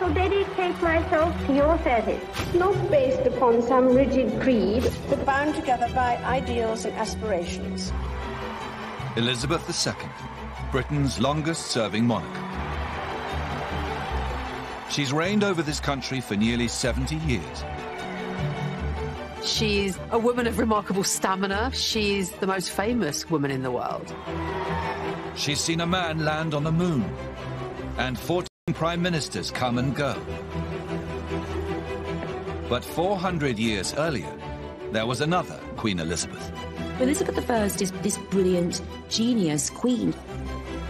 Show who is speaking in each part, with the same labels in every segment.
Speaker 1: shall dedicate myself to your service.
Speaker 2: Not based upon some rigid creed, but bound together by ideals and aspirations.
Speaker 3: Elizabeth II, Britain's longest-serving monarch. She's reigned over this country for nearly 70 years.
Speaker 4: She's a woman of remarkable stamina. She's the most famous woman in the world.
Speaker 3: She's seen a man land on the moon, and 14 prime ministers come and go. But 400 years earlier, there was another Queen Elizabeth.
Speaker 5: Elizabeth I is this brilliant, genius queen.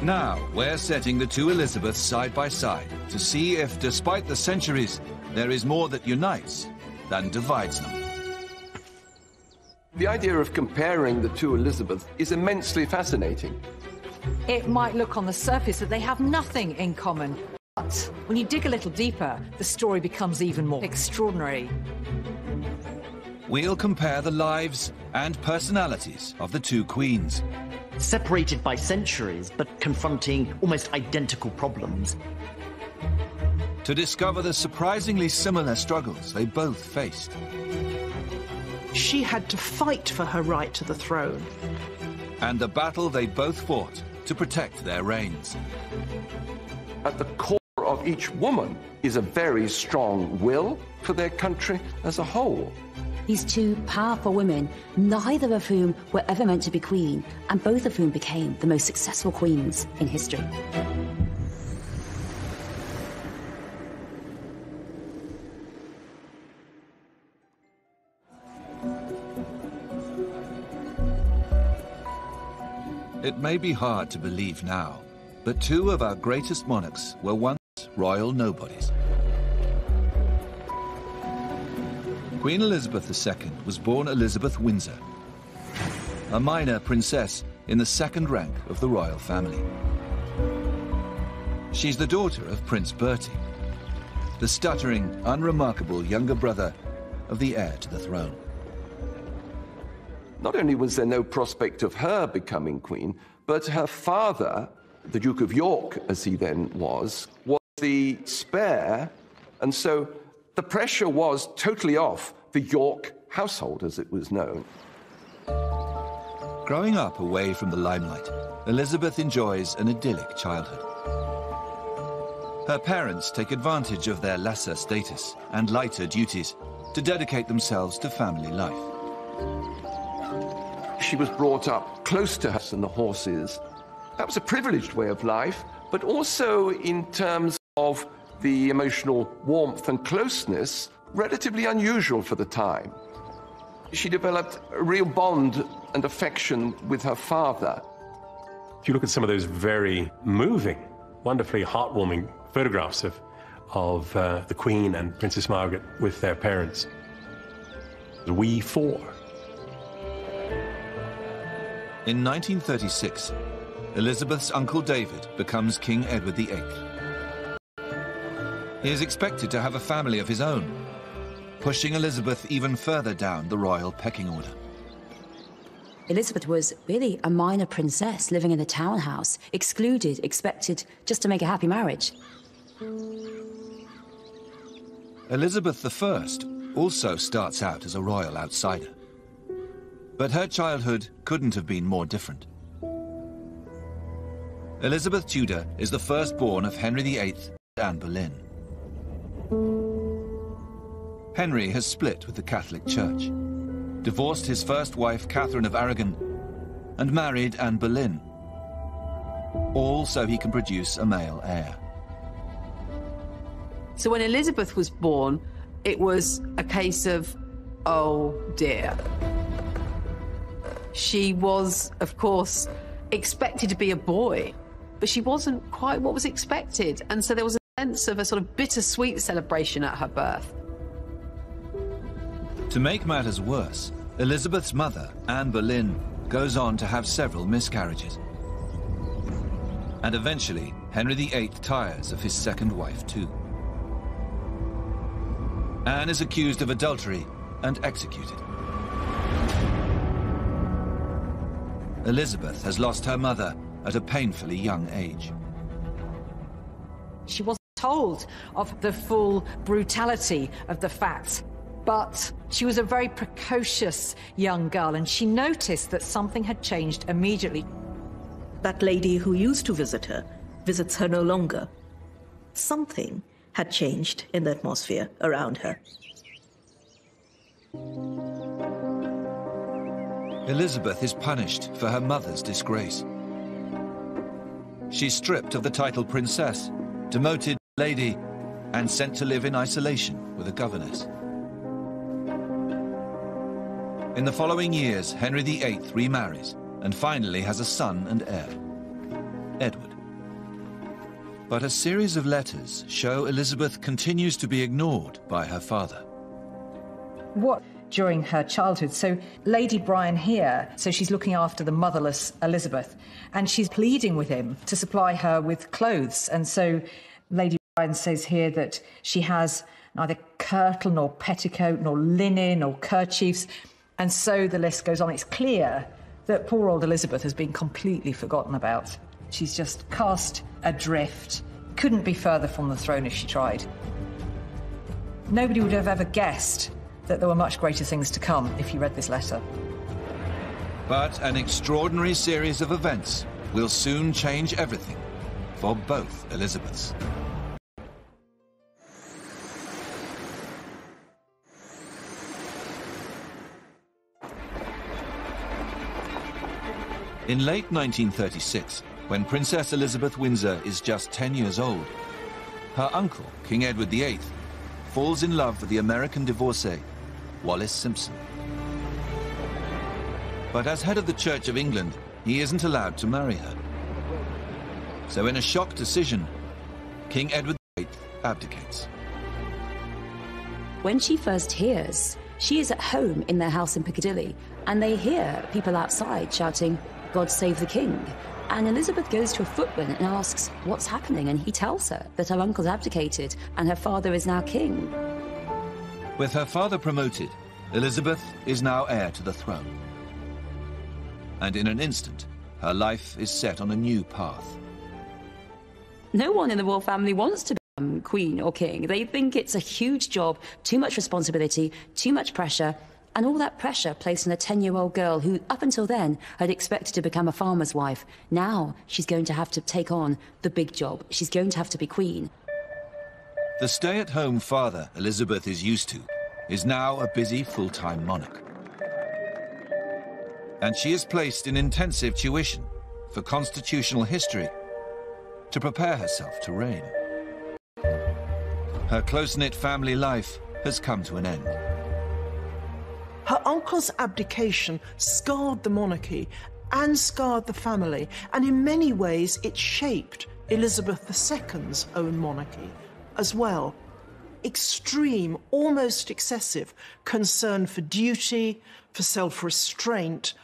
Speaker 3: Now, we're setting the two Elizabeths side by side to see if, despite the centuries, there is more that unites than divides them.
Speaker 6: The idea of comparing the two Elizabeths is immensely fascinating.
Speaker 7: It might look on the surface that they have nothing in common, but when you dig a little deeper, the story becomes even more extraordinary.
Speaker 3: We'll compare the lives and personalities of the two queens.
Speaker 8: Separated by centuries, but confronting almost identical problems.
Speaker 3: To discover the surprisingly similar struggles they both faced.
Speaker 9: She had to fight for her right to the throne.
Speaker 3: And the battle they both fought to protect their reigns.
Speaker 6: At the core of each woman is a very strong will for their country as a whole.
Speaker 5: These two powerful women, neither of whom were ever meant to be queen, and both of whom became the most successful queens in history.
Speaker 3: It may be hard to believe now, but two of our greatest monarchs were once royal nobodies. Queen Elizabeth II was born Elizabeth Windsor, a minor princess in the second rank of the royal family. She's the daughter of Prince Bertie, the stuttering, unremarkable younger brother of the heir to the throne.
Speaker 6: Not only was there no prospect of her becoming queen, but her father, the Duke of York, as he then was the spare, and so the pressure was totally off the York household, as it was known.
Speaker 3: Growing up away from the limelight, Elizabeth enjoys an idyllic childhood. Her parents take advantage of their lesser status and lighter duties to dedicate themselves to family life.
Speaker 6: She was brought up close to us and the horses. That was a privileged way of life, but also in terms of the emotional warmth and closeness, relatively unusual for the time. She developed a real bond and affection with her father.
Speaker 10: If you look at some of those very moving, wonderfully heartwarming photographs of the Queen and Princess Margaret with their parents, we four.
Speaker 3: In 1936, Elizabeth's uncle David becomes King Edward VIII. He is expected to have a family of his own, pushing Elizabeth even further down the royal pecking order.
Speaker 5: Elizabeth was really a minor princess living in a townhouse, excluded, expected just to make a happy marriage.
Speaker 3: Elizabeth I also starts out as a royal outsider. But her childhood couldn't have been more different. Elizabeth Tudor is the firstborn of Henry VIII and Anne Boleyn. Henry has split with the Catholic Church, divorced his first wife, Catherine of Aragon, and married Anne Boleyn, all so he can produce a male heir.
Speaker 4: So when Elizabeth was born, it was a case of, oh dear. She was, of course, expected to be a boy, but she wasn't quite what was expected. And so there was a sense of a sort of bittersweet celebration at her birth.
Speaker 3: To make matters worse, Elizabeth's mother, Anne Boleyn, goes on to have several miscarriages. And eventually, Henry VIII tires of his second wife too. Anne is accused of adultery and executed. Elizabeth has lost her mother at a painfully young age.
Speaker 7: She wasn't told of the full brutality of the facts. But she was a very precocious young girl, and she noticed that something had changed immediately.
Speaker 11: That lady who used to visit her visits her no longer. Something had changed in the atmosphere around her.
Speaker 3: Elizabeth is punished for her mother's disgrace. She's stripped of the title princess, demoted lady, and sent to live in isolation with a governess. In the following years, Henry VIII remarries and finally has a son and heir, Edward. But a series of letters show Elizabeth continues to be ignored by her father.
Speaker 7: What during her childhood? So Lady Bryan here, so she's looking after the motherless Elizabeth, and she's pleading with him to supply her with clothes. And so Lady Bryan says here that she has neither kirtle nor petticoat nor linen or kerchiefs. And so the list goes on. It's clear that poor old Elizabeth has been completely forgotten about. She's just cast adrift, couldn't be further from the throne if she tried. Nobody would have ever guessed that there were much greater things to come if you read this letter.
Speaker 3: But an extraordinary series of events will soon change everything for both Elizabeths. In late 1936, when Princess Elizabeth Windsor is just 10 years old, her uncle, King Edward VIII, falls in love with the American divorcee, Wallis Simpson. But as head of the Church of England, he isn't allowed to marry her. So in a shock decision, King Edward VIII abdicates.
Speaker 5: When she first hears, she is at home in their house in Piccadilly, and they hear people outside shouting, "God save the King." And Elizabeth goes to a footman and asks what's happening, and he tells her that her uncle's abdicated and her father is now king.
Speaker 3: With her father promoted, Elizabeth is now heir to the throne. And in an instant, her life is set on a new path.
Speaker 5: No one in the royal family wants to become queen or king. They think it's a huge job, too much responsibility, too much pressure, and all that pressure placed on a 10-year-old girl who, up until then, had expected to become a farmer's wife. Now she's going to have to take on the big job. She's going to have to be queen.
Speaker 3: The stay-at-home father Elizabeth is used to is now a busy full-time monarch. And she is placed in intensive tuition for constitutional history to prepare herself to reign. Her close-knit family life has come to an end.
Speaker 9: Her uncle's abdication scarred the monarchy and scarred the family, and in many ways it shaped Elizabeth II's own monarchy as well. Extreme, almost excessive concern for duty, for self-restraint,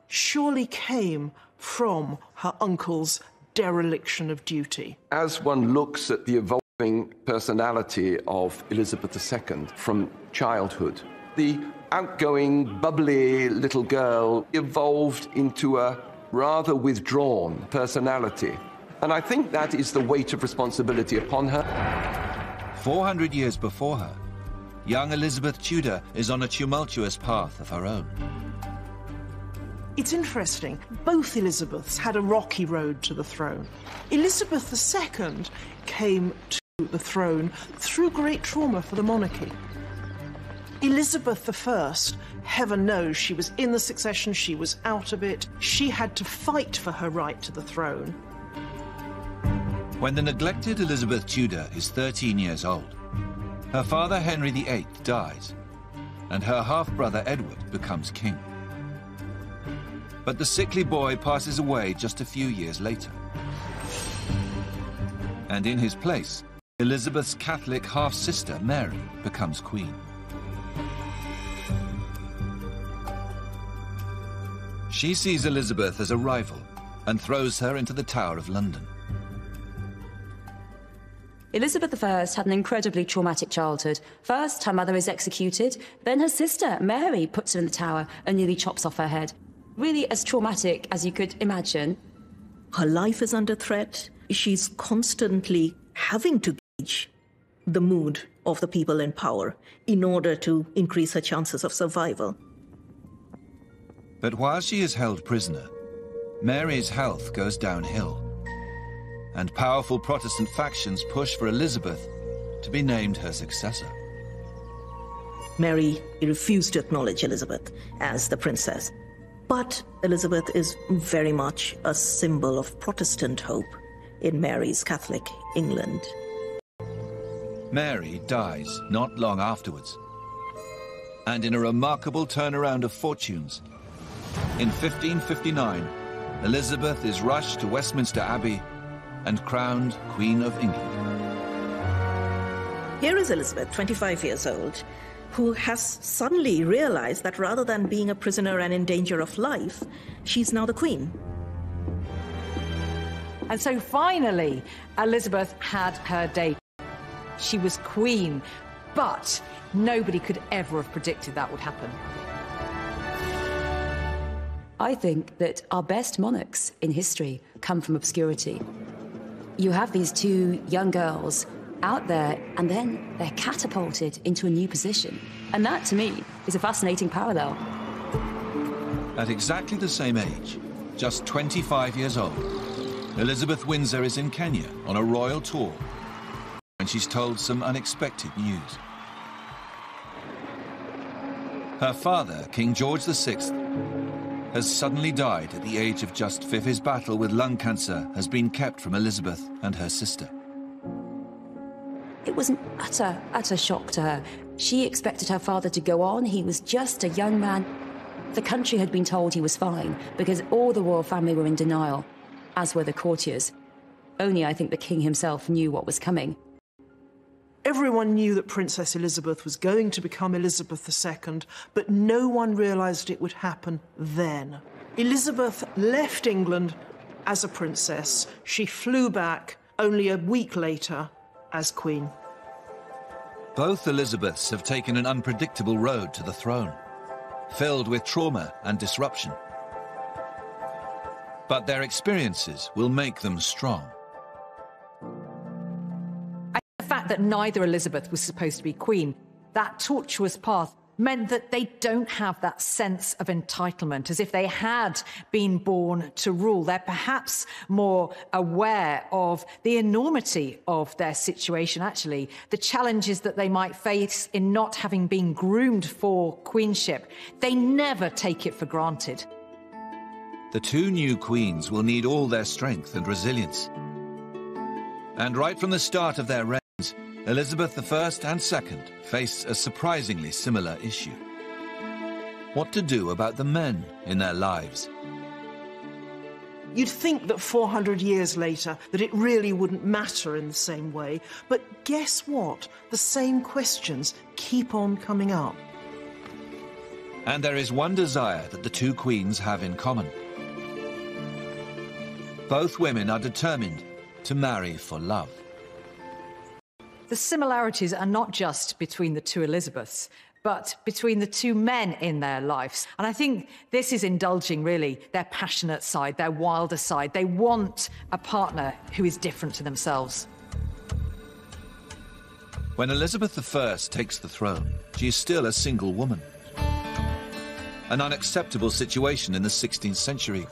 Speaker 9: surely came from her uncle's dereliction of duty.
Speaker 6: As one looks at the evolving personality of Elizabeth II from childhood, the outgoing, bubbly little girl evolved into a rather withdrawn personality. And I think that is the weight of responsibility upon her.
Speaker 3: 400 years before her, young Elizabeth Tudor is on a tumultuous path of her own.
Speaker 9: It's interesting, both Elizabeths had a rocky road to the throne. Elizabeth II came to the throne through great trauma for the monarchy. Elizabeth I, heaven knows, she was in the succession, she was out of it. She had to fight for her right to the throne.
Speaker 3: When the neglected Elizabeth Tudor is 13 years old, her father Henry VIII dies, and her half-brother Edward becomes king. But the sickly boy passes away just a few years later. And in his place, Elizabeth's Catholic half-sister Mary becomes queen. She sees Elizabeth as a rival and throws her into the Tower of London.
Speaker 5: Elizabeth I had an incredibly traumatic childhood. First, her mother is executed, then her sister, Mary, puts her in the tower and nearly chops off her head. Really as traumatic as you could imagine.
Speaker 11: Her life is under threat. She's constantly having to the mood of the people in power in order to increase her chances of survival.
Speaker 3: But while she is held prisoner, Mary's health goes downhill, and powerful Protestant factions push for Elizabeth to be named her successor.
Speaker 11: Mary refused to acknowledge Elizabeth as the princess. But Elizabeth is very much a symbol of Protestant hope in Mary's Catholic England.
Speaker 3: Mary dies not long afterwards. And in a remarkable turnaround of fortunes, in 1559, Elizabeth is rushed to Westminster Abbey and crowned Queen of England.
Speaker 11: Here is Elizabeth, 25 years old, who has suddenly realized that rather than being a prisoner and in danger of life, she's now the queen.
Speaker 7: And so finally, Elizabeth had her day. She was queen, but nobody could ever have predicted that would happen.
Speaker 5: I think that our best monarchs in history come from obscurity. You have these two young girls out there, and then they're catapulted into a new position. And that, to me, is a fascinating parallel.
Speaker 3: At exactly the same age, just 25 years old, Elizabeth Windsor is in Kenya on a royal tour when she's told some unexpected news. Her father, King George VI, has suddenly died at the age of just 5. His battle with lung cancer has been kept from Elizabeth and her sister.
Speaker 5: It was an utter shock to her. She expected her father to go on. He was just a young man. The country had been told he was fine because all the royal family were in denial, as were the courtiers. Only I think the king himself knew what was coming.
Speaker 9: Everyone knew that Princess Elizabeth was going to become Elizabeth II, but no one realised it would happen then. Elizabeth left England as a princess. She flew back only a week later as queen.
Speaker 3: Both Elizabeths have taken an unpredictable road to the throne, filled with trauma and disruption. But their experiences will make them strong.
Speaker 7: The fact that neither Elizabeth was supposed to be queen, that tortuous path, meant that they don't have that sense of entitlement, as if they had been born to rule. They're perhaps more aware of the enormity of their situation, actually, the challenges that they might face in not having been groomed for queenship. They never take it for granted.
Speaker 3: The two new queens will need all their strength and resilience. And right from the start of their reigns, Elizabeth I and II faced a surprisingly similar issue. What to do about the men in their lives?
Speaker 9: You'd think that 400 years later that it really wouldn't matter in the same way, but guess what? The same questions keep on coming up.
Speaker 3: And there is one desire that the two queens have in common. Both women are determined to marry for love.
Speaker 7: The similarities are not just between the two Elizabeths, but between the two men in their lives. And I think this is indulging, really, their passionate side, their wilder side. They want a partner who is different to themselves.
Speaker 3: When Elizabeth I takes the throne, she is still a single woman. An unacceptable situation in the 16th century.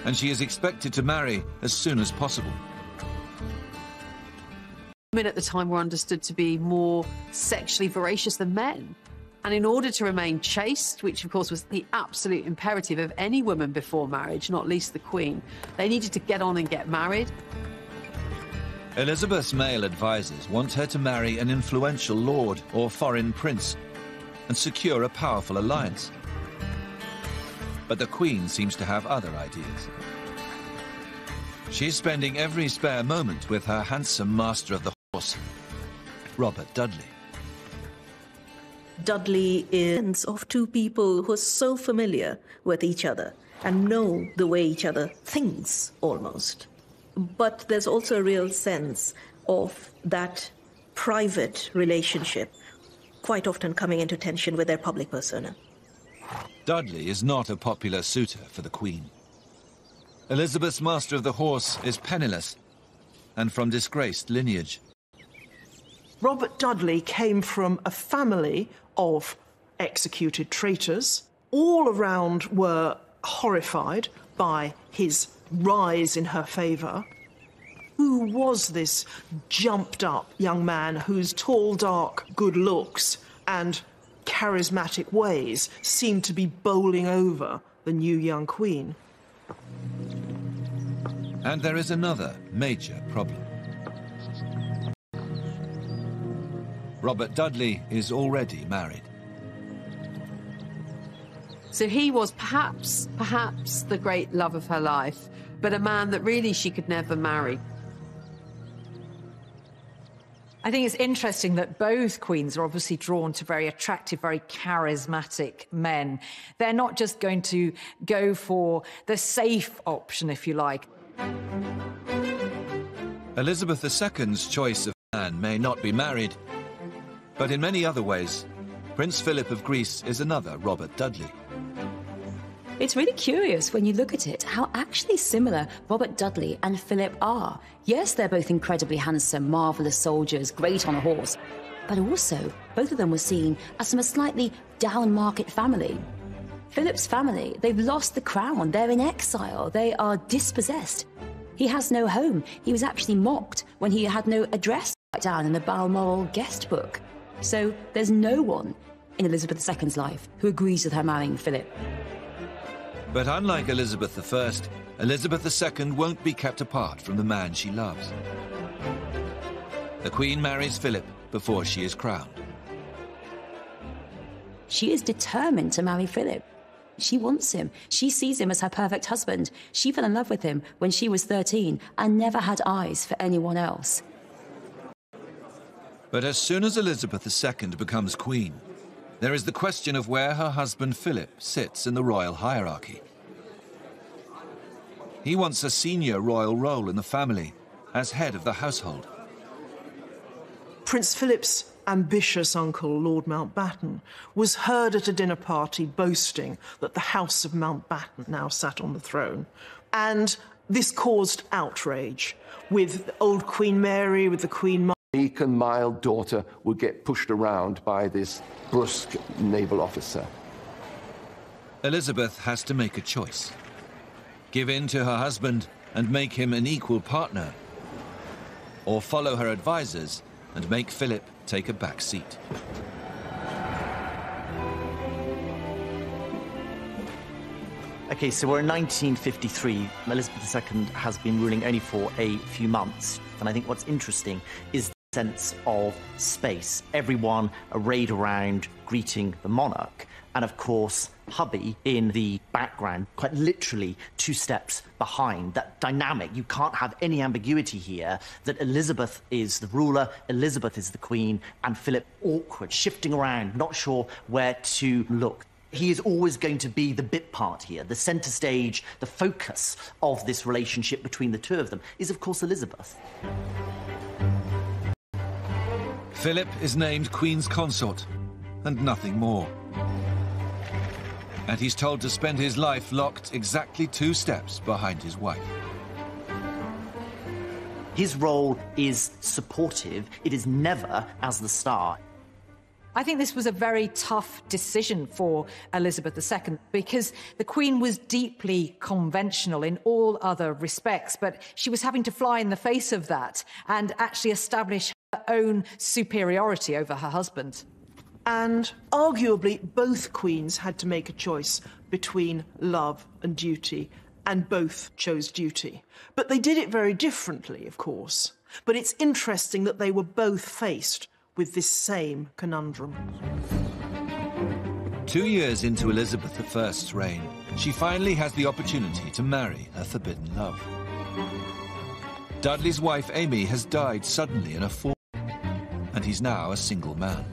Speaker 3: And she is expected to marry as soon as possible.
Speaker 4: Women at the time were understood to be more sexually voracious than men. And in order to remain chaste, which of course was the absolute imperative of any woman before marriage, not least the Queen, they needed to get on and get married.
Speaker 3: Elizabeth's male advisors want her to marry an influential lord or foreign prince and secure a powerful alliance. But the Queen seems to have other ideas. She's spending every spare moment with her handsome master of the horse, Robert Dudley.
Speaker 11: Dudley is of two people who are so familiar with each other and know the way each other thinks, almost. But there's also a real sense of that private relationship quite often coming into tension with their public persona.
Speaker 3: Dudley is not a popular suitor for the Queen. Elizabeth's master of the horse is penniless and from disgraced lineage.
Speaker 9: Robert Dudley came from a family of executed traitors. All around were horrified by his rise in her favour. Who was this jumped-up young man whose tall, dark good looks and charismatic ways seemed to be bowling over the new young queen?
Speaker 3: And there is another major problem. Robert Dudley is already married.
Speaker 4: So he was perhaps the great love of her life, but a man that really she could never marry.
Speaker 7: I think it's interesting that both queens are obviously drawn to very attractive, very charismatic men. They're not just going to go for the safe option, if you like.
Speaker 3: Elizabeth II's choice of man may not be married, but in many other ways, Prince Philip of Greece is another Robert Dudley.
Speaker 5: It's really curious when you look at it how actually similar Robert Dudley and Philip are. Yes, they're both incredibly handsome, marvellous soldiers, great on a horse, but also both of them were seen as from a slightly down-market family. Philip's family, they've lost the crown, they're in exile, they are dispossessed. He has no home. He was actually mocked when he had no address down in the Balmoral guest book. So there's no one in Elizabeth II's life who agrees with her marrying Philip.
Speaker 3: But unlike Elizabeth I, Elizabeth II won't be kept apart from the man she loves. The Queen marries Philip before she is crowned.
Speaker 5: She is determined to marry Philip. She wants him. She sees him as her perfect husband. She fell in love with him when she was 13 and never had eyes for anyone else.
Speaker 3: But as soon as Elizabeth II becomes queen, there is the question of where her husband Philip sits in the royal hierarchy. He wants a senior royal role in the family as head of the household.
Speaker 9: Prince Philip's ambitious uncle, Lord Mountbatten, was heard at a dinner party boasting that the House of Mountbatten now sat on the throne. And this caused outrage, with old Queen Mary, with the Queen
Speaker 6: meek and mild daughter would get pushed around by this brusque naval officer.
Speaker 3: Elizabeth has to make a choice. Give in to her husband and make him an equal partner, or follow her advisors and make Philip take a back seat.
Speaker 8: Okay, so we're in 1953. Elizabeth II has been ruling only for a few months. And I think what's interesting is the sense of space. Everyone arrayed around greeting the monarch. And of course, hubby in the background, quite literally 2 steps behind. That dynamic, you can't have any ambiguity here that Elizabeth is the ruler, Elizabeth is the queen, and Philip awkward, shifting around, not sure where to look. He is always going to be the bit part here. The centre stage, the focus of this relationship between the two of them is, of course, Elizabeth.
Speaker 3: Philip is named Queen's consort, and nothing more. And he's told to spend his life locked exactly 2 steps behind his wife.
Speaker 8: His role is supportive. It is never as the star.
Speaker 7: I think this was a very tough decision for Elizabeth II because the Queen was deeply conventional in all other respects, but she was having to fly in the face of that and actually establish her own superiority over her husband.
Speaker 9: And arguably, both queens had to make a choice between love and duty, and both chose duty. But they did it very differently, of course. But it's interesting that they were both faced with this same conundrum.
Speaker 3: 2 years into Elizabeth I's reign, she finally has the opportunity to marry her forbidden love. Dudley's wife Amy has died suddenly in a fall, and he's now a single man.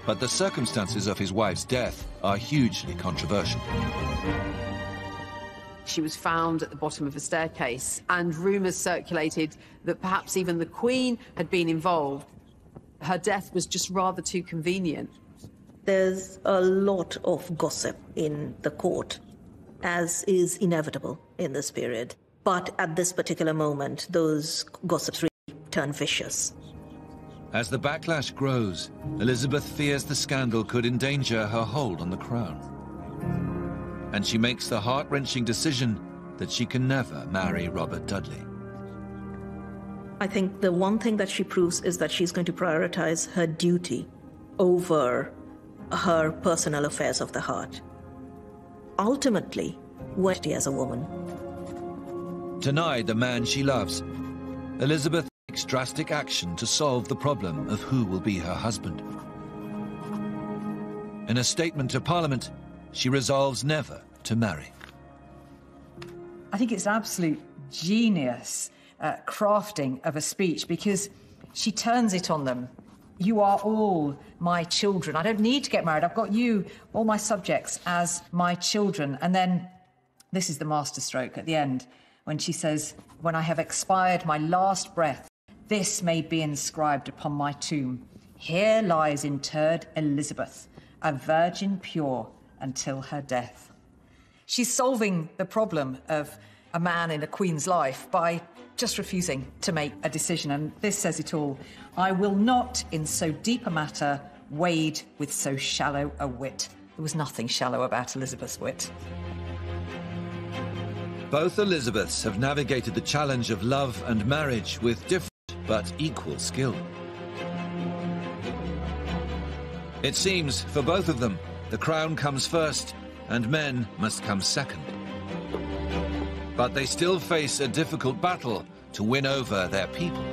Speaker 3: But the circumstances of his wife's death are hugely controversial.
Speaker 4: She was found at the bottom of a staircase, and rumours circulated that perhaps even the Queen had been involved. Her death was just rather too convenient.
Speaker 11: There's a lot of gossip in the court, as is inevitable in this period. But at this particular moment, those gossips really turn vicious.
Speaker 3: As the backlash grows, Elizabeth fears the scandal could endanger her hold on the crown. And she makes the heart-wrenching decision that she can never marry Robert Dudley.
Speaker 11: I think the one thing that she proves is that she's going to prioritize her duty over her personal affairs of the heart. Ultimately, what as a woman.
Speaker 3: Denied the man she loves, Elizabeth takes drastic action to solve the problem of who will be her husband. In a statement to Parliament, she resolves never to marry.
Speaker 7: I think it's absolute genius crafting of a speech, because she turns it on them. You are all my children. I don't need to get married. I've got you, all my subjects, as my children. And then this is the masterstroke at the end, when she says, when I have expired my last breath, this may be inscribed upon my tomb. Here lies interred Elizabeth, a virgin pure until her death. She's solving the problem of a man in a queen's life by just refusing to make a decision. And this says it all. I will not, in so deep a matter, wade with so shallow a wit. There was nothing shallow about Elizabeth's wit.
Speaker 3: Both Elizabeths have navigated the challenge of love and marriage with different but equal skill. It seems, for both of them, the crown comes first and men must come second. But they still face a difficult battle to win over their people.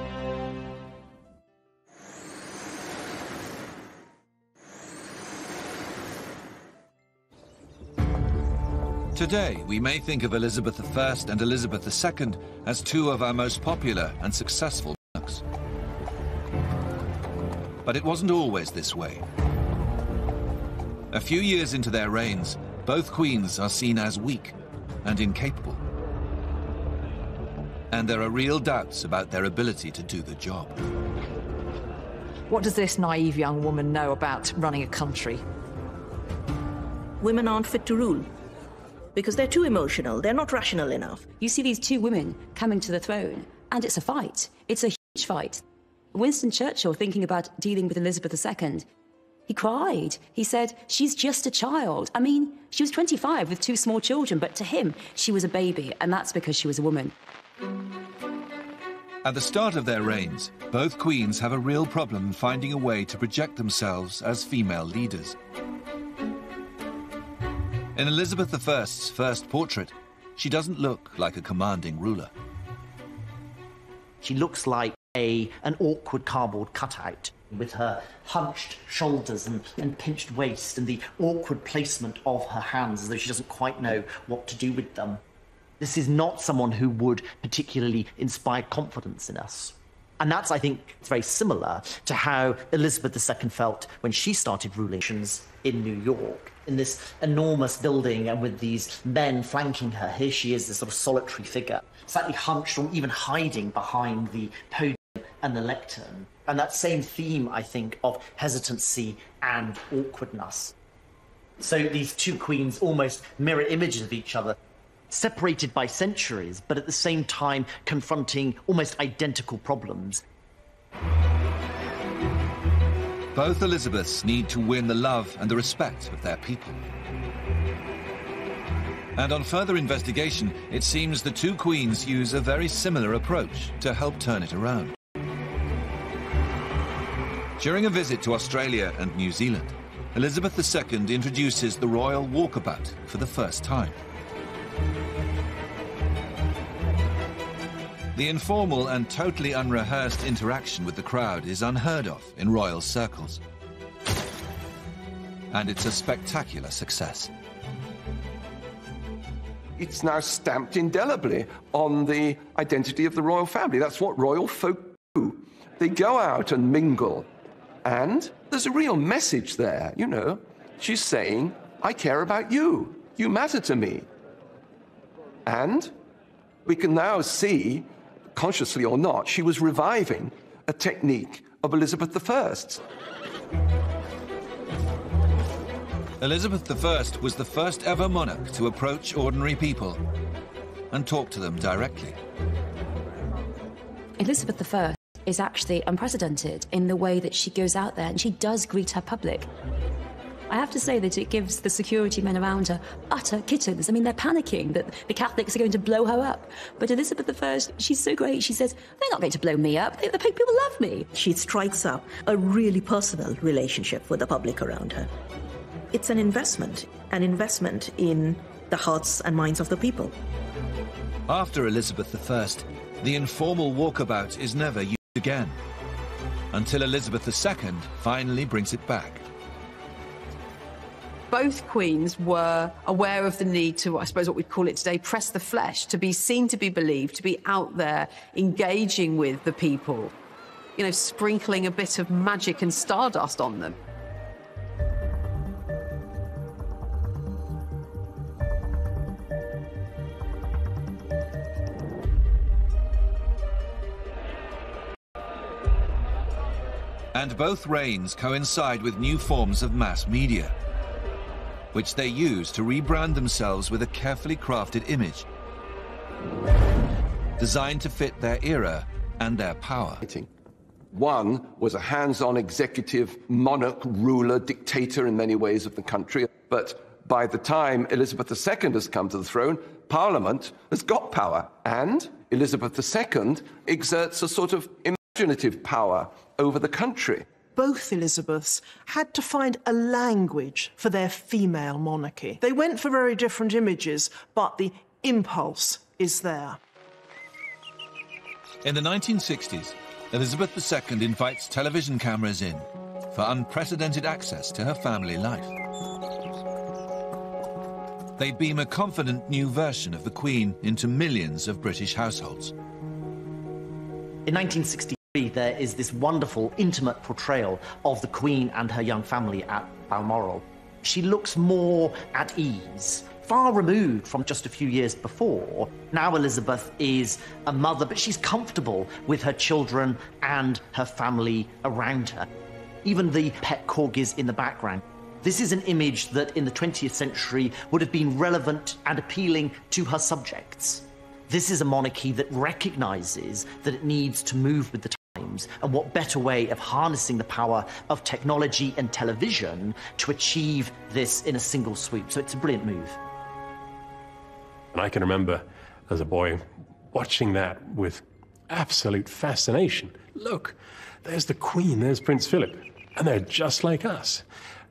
Speaker 3: Today, we may think of Elizabeth I and Elizabeth II as two of our most popular and successful monarchs. But it wasn't always this way. A few years into their reigns, both queens are seen as weak and incapable. And there are real doubts about their ability to do the job.
Speaker 7: What does this naive young woman know about running a country?
Speaker 11: Women aren't fit to rule because they're too emotional. They're not rational enough.
Speaker 5: You see these two women coming to the throne, and it's a fight. It's a huge fight. Winston Churchill, thinking about dealing with Elizabeth II, he cried. He said, she's just a child. I mean, she was 25 with two small children, but to him, she was a baby, and that's because she was a woman.
Speaker 3: At the start of their reigns, both queens have a real problem finding a way to project themselves as female leaders. In Elizabeth I's first portrait, she doesn't look like a commanding ruler.
Speaker 8: She looks like an awkward cardboard cutout, with her hunched shoulders and pinched waist and the awkward placement of her hands, as though she doesn't quite know what to do with them. This is not someone who would particularly inspire confidence in us. And that's, I think, it's very similar to how Elizabeth II felt when she started ruling in New York, in this enormous building and with these men flanking her. Here she is, this sort of solitary figure, slightly hunched or even hiding behind the podium and the lectern. And that same theme, I think, of hesitancy and awkwardness. So these two queens almost mirror images of each other, separated by centuries, but at the same time confronting almost identical problems.
Speaker 3: Both Elizabeths need to win the love and the respect of their people. And on further investigation, it seems the two queens use a very similar approach to help turn it around. During a visit to Australia and New Zealand, Elizabeth II introduces the royal walkabout for the first time. The informal and totally unrehearsed interaction with the crowd is unheard of in royal circles. And it's a spectacular success.
Speaker 6: It's now stamped indelibly on the identity of the royal family. That's what royal folk do. They go out and mingle. And there's a real message there, you know. She's saying, I care about you. You matter to me. And we can now see, consciously or not, she was reviving a technique of Elizabeth I.
Speaker 3: Elizabeth I was the first ever monarch to approach ordinary people and talk to them directly.
Speaker 5: Elizabeth I is actually unprecedented in the way that she goes out there and she does greet her public. I have to say that it gives the security men around her utter kittens. I mean, they're panicking that the Catholics are going to blow her up. But Elizabeth I, she's so great. She says, they're not going to blow me up. The people love me.
Speaker 11: She strikes up a really personal relationship with the public around her. It's an investment in the hearts and minds of the people.
Speaker 3: After Elizabeth I, the informal walkabout is never used again, until Elizabeth II finally brings it back.
Speaker 4: Both queens were aware of the need to, I suppose what we'd call it today, press the flesh, to be seen, to be believed, to be out there engaging with the people, you know, sprinkling a bit of magic and stardust on them.
Speaker 3: And both reigns coincide with new forms of mass media, which they use to rebrand themselves with a carefully crafted image, designed to fit their era and their power.
Speaker 6: One was a hands-on executive, monarch, ruler, dictator in many ways of the country. But by the time Elizabeth II has come to the throne, Parliament has got power. And Elizabeth II exerts a sort of imaginative power over the country.
Speaker 9: Both Elizabeths had to find a language for their female monarchy. They went for very different images, but the impulse is there.
Speaker 3: In the 1960s, Elizabeth II invites television cameras in for unprecedented access to her family life. They beam a confident new version of the Queen into millions of British households.
Speaker 8: In 1963, there is this wonderful, intimate portrayal of the Queen and her young family at Balmoral. She looks more at ease, far removed from just a few years before. Now Elizabeth is a mother, but she's comfortable with her children and her family around her. Even the pet corgis in the background. This is an image that in the 20th century would have been relevant and appealing to her subjects. This is a monarchy that recognises that it needs to move with the times, and what better way of harnessing the power of technology and television to achieve this in a single swoop. So it's a brilliant move.
Speaker 10: And I can remember as a boy watching that with absolute fascination. Look, there's the Queen, there's Prince Philip, and they're just like us.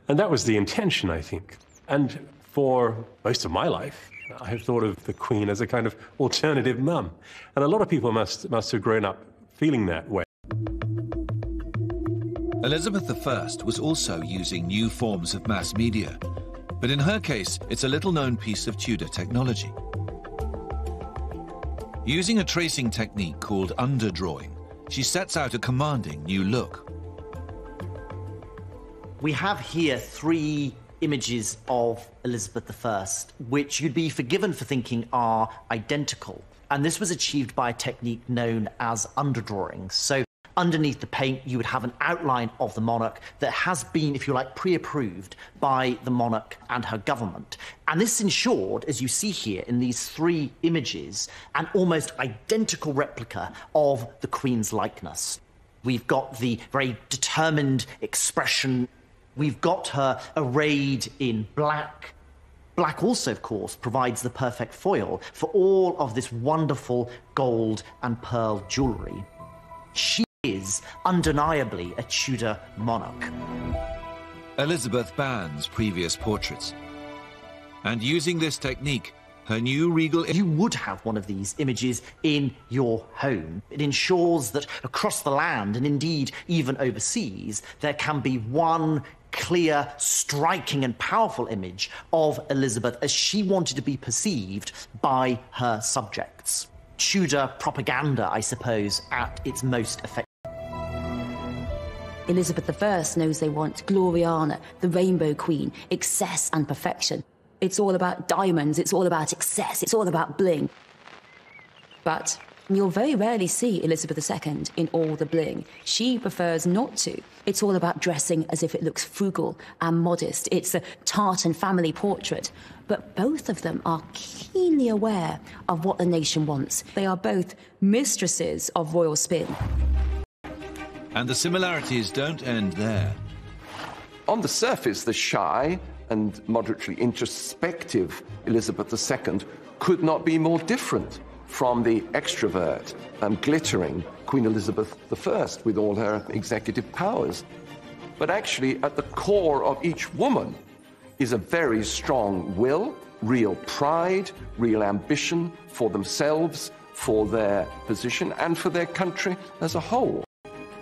Speaker 10: And that was the intention, I think. And for most of my life, I have thought of the Queen as a kind of alternative mum. And a lot of people must have grown up feeling that way.
Speaker 3: Elizabeth I was also using new forms of mass media, but in her case, it's a little-known piece of Tudor technology. Using a tracing technique called underdrawing, she sets out a commanding new look.
Speaker 8: We have here 3 images of Elizabeth I, which you'd be forgiven for thinking are identical. And this was achieved by a technique known as underdrawing. So underneath the paint, you would have an outline of the monarch that has been, if you like, pre-approved by the monarch and her government. And this ensured, as you see here in these 3 images, an almost identical replica of the Queen's likeness. We've got the very determined expression. We've got her arrayed in black. Black also, of course, provides the perfect foil for all of this wonderful gold and pearl jewellery. She is undeniably a Tudor monarch.
Speaker 3: Elizabeth bans previous portraits. And using this technique, her new regal...
Speaker 8: You would have one of these images in your home. It ensures that across the land, and indeed even overseas, there can be one clear, striking and powerful image of Elizabeth as she wanted to be perceived by her subjects. Tudor propaganda, I suppose, at its most effective.
Speaker 5: Elizabeth I knows they want Gloriana, the Rainbow Queen, excess and perfection. It's all about diamonds, it's all about excess, it's all about bling. But you'll very rarely see Elizabeth II in all the bling. She prefers not to. It's all about dressing as if it looks frugal and modest. It's a tartan family portrait. But both of them are keenly aware of what the nation wants. They are both mistresses of royal spin.
Speaker 3: And the similarities don't end there.
Speaker 6: On the surface, the shy and moderately introspective Elizabeth II could not be more different from the extrovert and glittering Queen Elizabeth I with all her executive powers. But actually, at the core of each woman is a very strong will, real pride, real ambition for themselves, for their position, and for their country as a whole.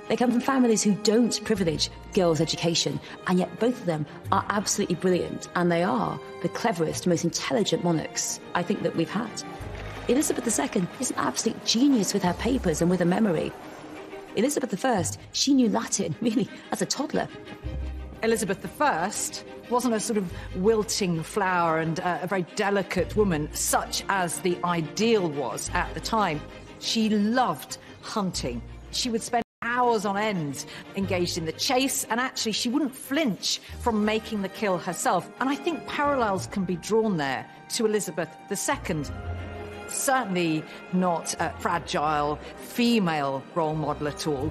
Speaker 5: They come from families who don't privilege girls' education, and yet both of them are absolutely brilliant, and they are the cleverest, most intelligent monarchs I think that we've had. Elizabeth II is an absolute genius with her papers and with her memory. Elizabeth I, she knew Latin, really, as a toddler.
Speaker 7: Elizabeth I wasn't a sort of wilting flower and a very delicate woman, such as the ideal was at the time. She loved hunting. She would spend hours on end engaged in the chase, and actually she wouldn't flinch from making the kill herself. And I think parallels can be drawn there to Elizabeth II. Certainly not a fragile female role model at all.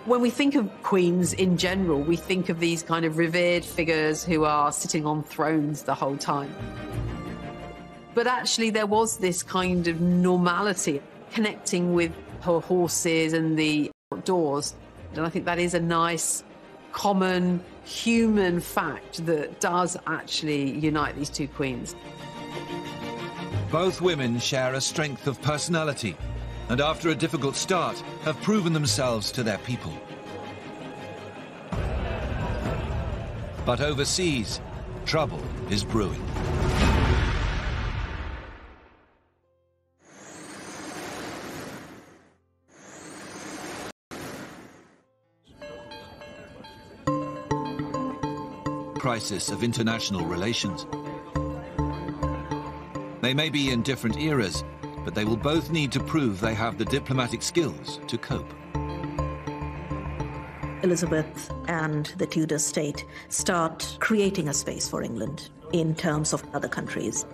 Speaker 4: When we think of queens in general, we think of these kind of revered figures who are sitting on thrones the whole time. But actually there was this kind of normality, connecting with her horses and the outdoors. And I think that is a nice, common, human fact that does actually unite these two queens.
Speaker 3: Both women share a strength of personality, and after a difficult start, have proven themselves to their people. But overseas, trouble is brewing. Crisis of international relations. They may be in different eras, but they will both need to prove they have the diplomatic skills to cope.
Speaker 11: Elizabeth and the Tudor state start creating a space for England in terms of other countries.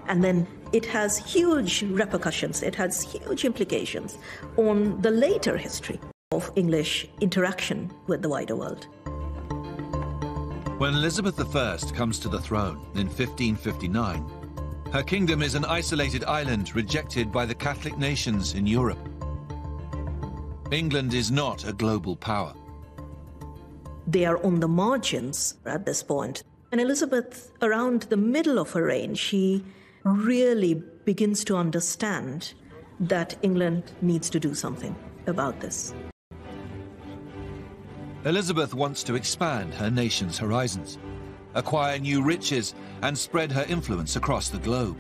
Speaker 11: And then it has huge repercussions, it has huge implications on the later history of English interaction with the wider world.
Speaker 3: When Elizabeth I comes to the throne in 1559, her kingdom is an isolated island rejected by the Catholic nations in Europe. England is not a global power.
Speaker 11: They are on the margins at this point. And Elizabeth, around the middle of her reign, she really begins to understand that England needs to do something about this.
Speaker 3: Elizabeth wants to expand her nation's horizons, acquire new riches, and spread her influence across the globe.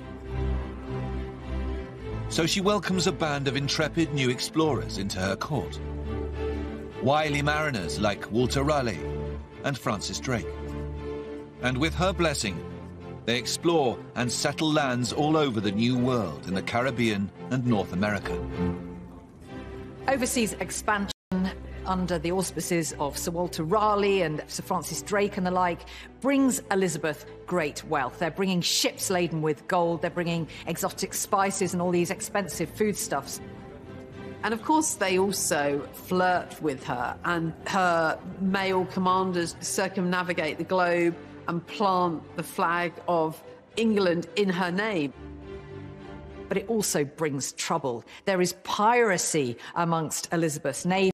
Speaker 3: So she welcomes a band of intrepid new explorers into her court. Wily mariners like Walter Raleigh and Francis Drake. And with her blessing, they explore and settle lands all over the New World in the Caribbean and North America.
Speaker 7: Overseas expansion under the auspices of Sir Walter Raleigh and Sir Francis Drake and the like brings Elizabeth great wealth. They're bringing ships laden with gold, they're bringing exotic spices and all these expensive foodstuffs.
Speaker 4: And of course they also flirt with her, and her male commanders circumnavigate the globe and plant the flag of England in her name.
Speaker 7: But it also brings trouble. There is piracy amongst Elizabeth's navy,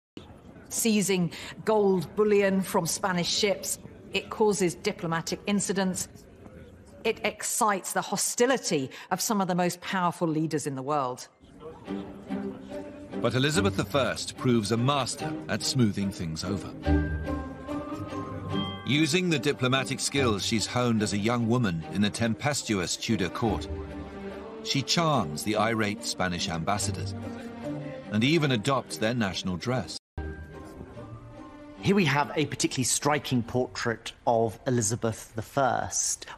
Speaker 7: seizing gold bullion from Spanish ships. It causes diplomatic incidents. It excites the hostility of some of the most powerful leaders in the world.
Speaker 3: But Elizabeth I proves a master at smoothing things over. Using the diplomatic skills she's honed as a young woman in the tempestuous Tudor court, she charms the irate Spanish ambassadors and even adopts their national dress.
Speaker 8: Here we have a particularly striking portrait of Elizabeth I.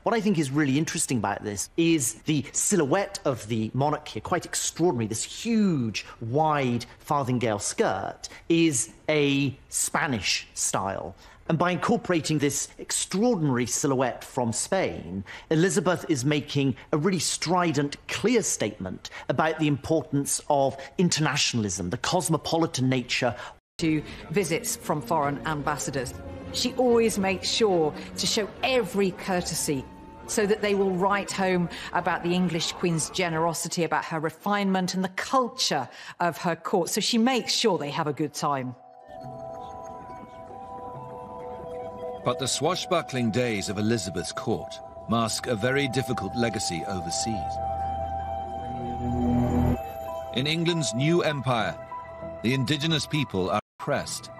Speaker 8: What I think is really interesting about this is the silhouette of the monarch here, quite extraordinary. This huge, wide farthingale skirt is a Spanish style. And by incorporating this extraordinary silhouette from Spain, Elizabeth is making a really strident, clear statement about the importance of internationalism, the cosmopolitan nature
Speaker 7: to visits from foreign ambassadors. She always makes sure to show every courtesy so that they will write home about the English Queen's generosity, about her refinement and the culture of her court. So she makes sure they have a good time.
Speaker 3: But the swashbuckling days of Elizabeth's court mask a very difficult legacy overseas. In England's new empire, the indigenous people are oppressed,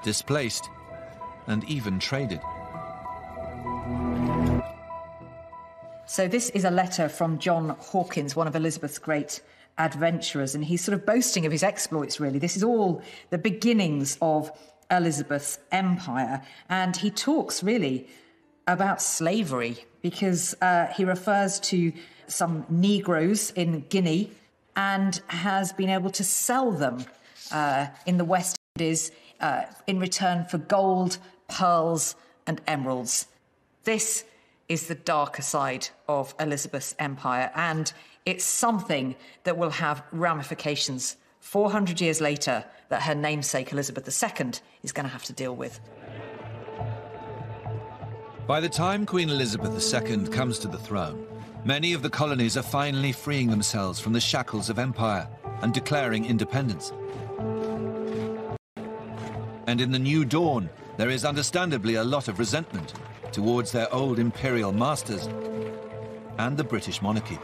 Speaker 3: displaced, and even traded.
Speaker 7: So this is a letter from John Hawkins, one of Elizabeth's great adventurers, and he's sort of boasting of his exploits, really. This is all the beginnings of Elizabeth's empire, and he talks really about slavery because he refers to some Negroes in Guinea and has been able to sell them in the West Indies in return for gold, pearls and emeralds. This is the darker side of Elizabeth's empire, and it's something that will have ramifications 400 years later that her namesake Elizabeth II is going to have to deal with.
Speaker 3: By the time Queen Elizabeth II comes to the throne, many of the colonies are finally freeing themselves from the shackles of empire and declaring independence. And in the new dawn, there is understandably a lot of resentment towards their old imperial masters and the British monarchy.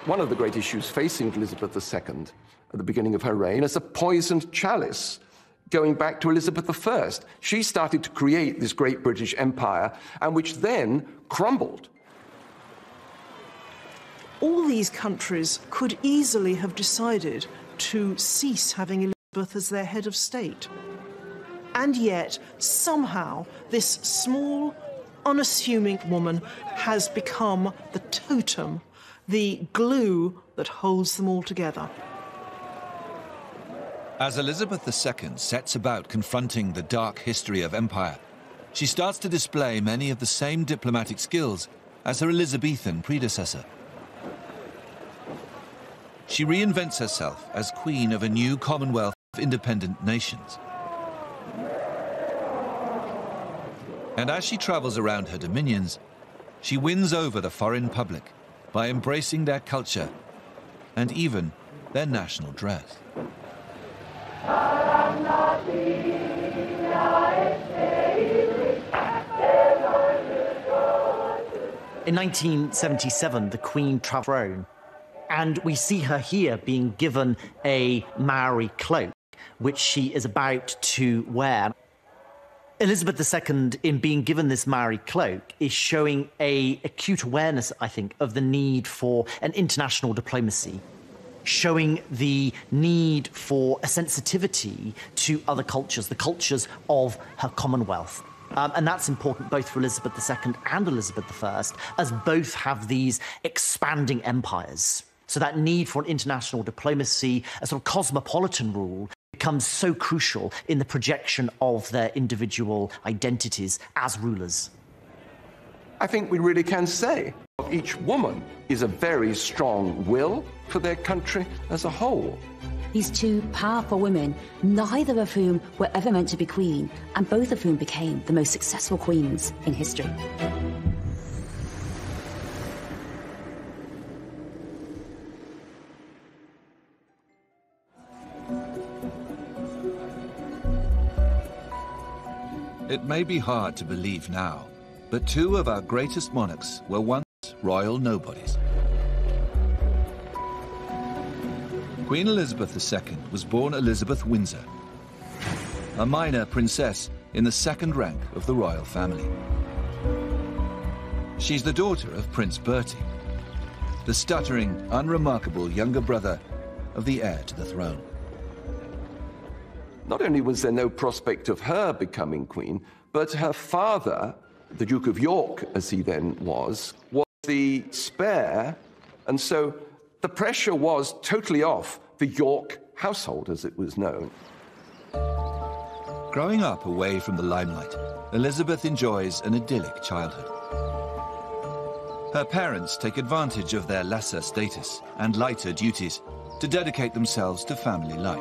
Speaker 6: One of the great issues facing Elizabeth II at the beginning of her reign is a poisoned chalice going back to Elizabeth I. She started to create this great British Empire, and which then crumbled.
Speaker 9: All these countries could easily have decided to cease having Elizabeth as their head of state. And yet, somehow, this small, unassuming woman has become the totem, the glue that holds them all together.
Speaker 3: As Elizabeth II sets about confronting the dark history of empire, she starts to display many of the same diplomatic skills as her Elizabethan predecessor. She reinvents herself as queen of a new commonwealth of independent nations. And as she travels around her dominions, she wins over the foreign public by embracing their culture and even their national dress.
Speaker 8: In 1977, the Queen travelled throne, and we see her here being given a Maori cloak, which she is about to wear. Elizabeth II, in being given this Maori cloak, is showing an acute awareness, I think, of the need for an international diplomacy, showing the need for a sensitivity to other cultures, the cultures of her Commonwealth. And that's important both for Elizabeth II and Elizabeth I, as both have these expanding empires. So that need for an international diplomacy, a sort of cosmopolitan rule, becomes so crucial in the projection of their individual identities as rulers.
Speaker 6: I think we really can say each woman is a very strong will for their country as a whole.
Speaker 5: These two powerful women, neither of whom were ever meant to be queen, and both of whom became the most successful queens in history.
Speaker 3: It may be hard to believe now, but two of our greatest monarchs were once royal nobodies. Queen Elizabeth II was born Elizabeth Windsor, a minor princess in the second rank of the royal family. She's the daughter of Prince Bertie, the stuttering, unremarkable younger brother of the heir to the throne.
Speaker 6: Not only was there no prospect of her becoming queen, but her father, the Duke of York, as he then was the spare, and so the pressure was totally off the York household, as it was known.
Speaker 3: Growing up away from the limelight, Elizabeth enjoys an idyllic childhood. Her parents take advantage of their lesser status and lighter duties to dedicate themselves to family life.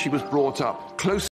Speaker 6: she was brought up close